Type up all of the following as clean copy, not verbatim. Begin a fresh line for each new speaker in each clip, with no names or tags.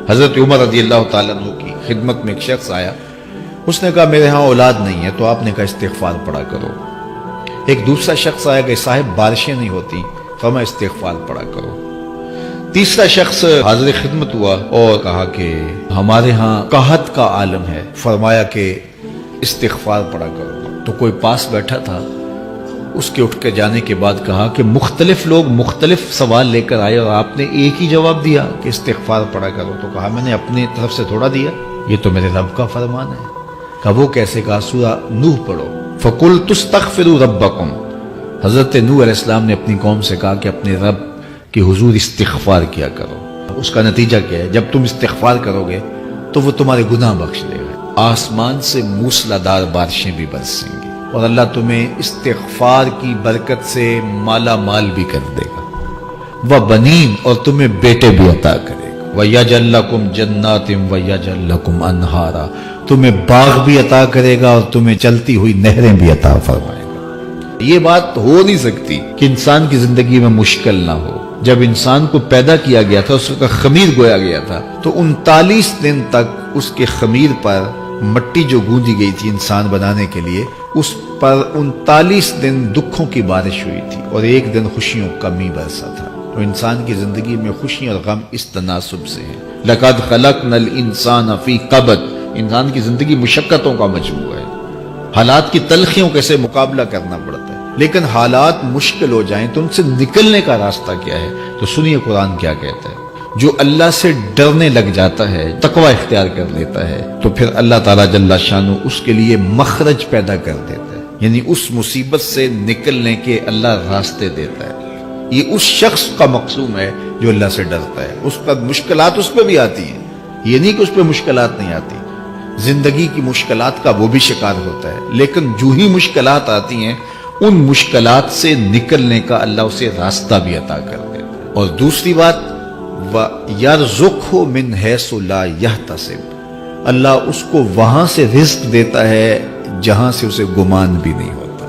حضرت عمر رضی اللہ تعالیٰ عنہ کی خدمت میں ایک شخص آیا، اس نے کہا میرے ہاں اولاد نہیں ہے، تو آپ نے کہا استغفار پڑھا کرو۔ ایک دوسرا شخص آیا کہ صاحب بارشیں نہیں ہوتی، فرمایا استغفار پڑھا کرو۔ تیسرا شخص حاضر خدمت ہوا اور کہا کہ ہمارے ہاں قحط کا عالم ہے، فرمایا کہ استغفار پڑھا کرو۔ تو کوئی پاس بیٹھا تھا، اس کے اٹھ کے جانے کے بعد کہا کہ مختلف لوگ مختلف سوال لے کر آئے اور آپ نے ایک ہی جواب دیا کہ استغفار پڑھا کرو۔ تو کہا میں نے اپنی طرف سے تھوڑا دیا، یہ تو میرے رب کا فرمان ہے۔ کہا وہ کیسے؟ کہا سورہ نوح پڑھو، فَقُلْتُ اسْتَغْفِرُوا رَبَّكُمْ۔ حضرت نوح علیہ السلام نے اپنی قوم سے کہا کہ اپنے رب کی حضور استغفار کیا کرو۔ اس کا نتیجہ کیا ہے؟ جب تم استغفار کرو گے تو وہ تمہارے گناہ بخش دے گا، آسمان سے موسلادھار بارشیں بھی برسیں گی، اور اللہ تمہیں استغفار کی برکت سے مالا مال بھی کر دے گا، وَبَنِينَ، اور تمہیں بیٹے بھی عطا کرے گا، وَيَجْعَلْ لَكُمْ جَنَّاتٍ وَيَجْعَلْ لَكُمْ أَنْهَارًا، تمہیں باغ بھی عطا کرے گا اور تمہیں چلتی ہوئی نہریں بھی عطا فرمائے گا۔ یہ بات ہو نہیں سکتی کہ انسان کی زندگی میں مشکل نہ ہو۔ جب انسان کو پیدا کیا گیا تھا، اس کا خمیر گویا گیا تھا، تو 39 دن تک اس کے خمیر پر مٹی جو گوندی گئی تھی انسان بنانے کے لیے، اس پر 39 دن دکھوں کی بارش ہوئی تھی اور ایک دن خوشیوں کا می برسا تھا۔ تو انسان کی زندگی میں خوشی اور غم اس تناسب سے ہے۔ لَقَدْ خَلَقْنَا الْإِنسَانَ فِي قَبْضٍ، انسان کی زندگی مشقتوں کا مجموعہ ہے، حالات کی تلخیوں کے سے مقابلہ کرنا پڑتا ہے، لیکن حالات مشکل ہو جائیں تو ان سے نکلنے کا راستہ کیا ہے؟ تو سنیے قرآن کیا کہتا ہے۔ جو اللہ سے ڈرنے لگ جاتا ہے، تقوی اختیار کر لیتا ہے، تو پھر اللہ تعالیٰ جل شانہ اس کے لیے مخرج پیدا کر دیتا ہے، یعنی اس مصیبت سے نکلنے کے اللہ راستے دیتا ہے۔ یہ اس شخص کا مقصوم ہے جو اللہ سے ڈرتا ہے۔ اس پر مشکلات اس پہ بھی آتی ہیں، یہ نہیں کہ اس پہ مشکلات نہیں آتی، زندگی کی مشکلات کا وہ بھی شکار ہوتا ہے، لیکن جو ہی مشکلات آتی ہیں ان مشکلات سے نکلنے کا اللہ اسے راستہ بھی عطا کر دیتا ہے۔ اور دوسری بات، وَيَرْزُقْهُ مِنْ حَيْثُ لَا يَحْتَسِبُ، اللہ اس کو وہاں سے رزق دیتا ہے جہاں سے اسے گمان بھی نہیں ہوتا،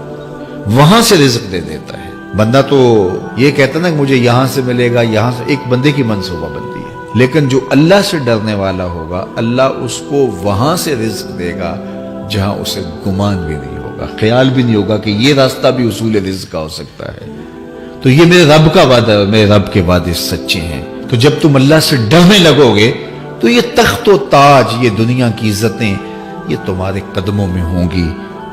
وہاں سے رزق دے دیتا ہے۔ بندہ تو یہ کہتا نا کہ مجھے یہاں سے ملے گا، یہاں سے، ایک بندے کی منصوبہ بندی ہے، لیکن جو اللہ سے ڈرنے والا ہوگا اللہ اس کو وہاں سے رزق دے گا جہاں اسے گمان بھی نہیں ہوگا، خیال بھی نہیں ہوگا کہ یہ راستہ بھی حصول رزق کا ہو سکتا ہے۔ تو یہ میرے رب کا وعدہ ہے، میرے رب کے وعدے سچے ہیں۔ تو جب تم اللہ سے ڈرنے لگو گے تو یہ تخت و تاج، یہ دنیا کی عزتیں، یہ تمہارے قدموں میں ہوں گی۔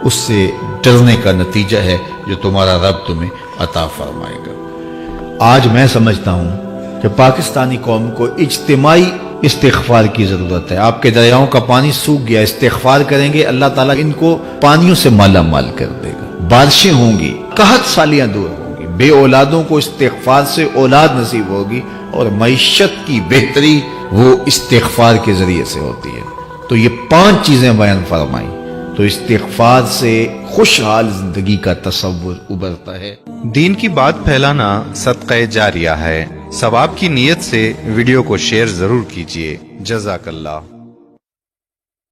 اس سے ڈرنے کا نتیجہ ہے جو تمہارا رب تمہیں عطا فرمائے گا۔ آج میں سمجھتا ہوں کہ پاکستانی قوم کو اجتماعی استغفار کی ضرورت ہے۔ آپ کے دریاؤں کا پانی سوکھ گیا، استغفار کریں گے اللہ تعالیٰ ان کو پانیوں سے مالا مال کر دے گا، بارشیں ہوں گی، قحط سالیاں دور ہوں گی، بے اولادوں کو استغفار سے اولاد نصیب ہوگی، اور معیشت کی بہتری وہ استغفار کے ذریعے سے ہوتی ہے۔ تو یہ 5 چیزیں بیان فرمائیں، تو استغفار سے خوشحال زندگی کا تصور ابھرتا ہے۔
دین کی بات پھیلانا صدقہ جاریہ ہے۔ ثواب کی نیت سے ویڈیو کو شیئر ضرور کیجیے۔ جزاک اللہ۔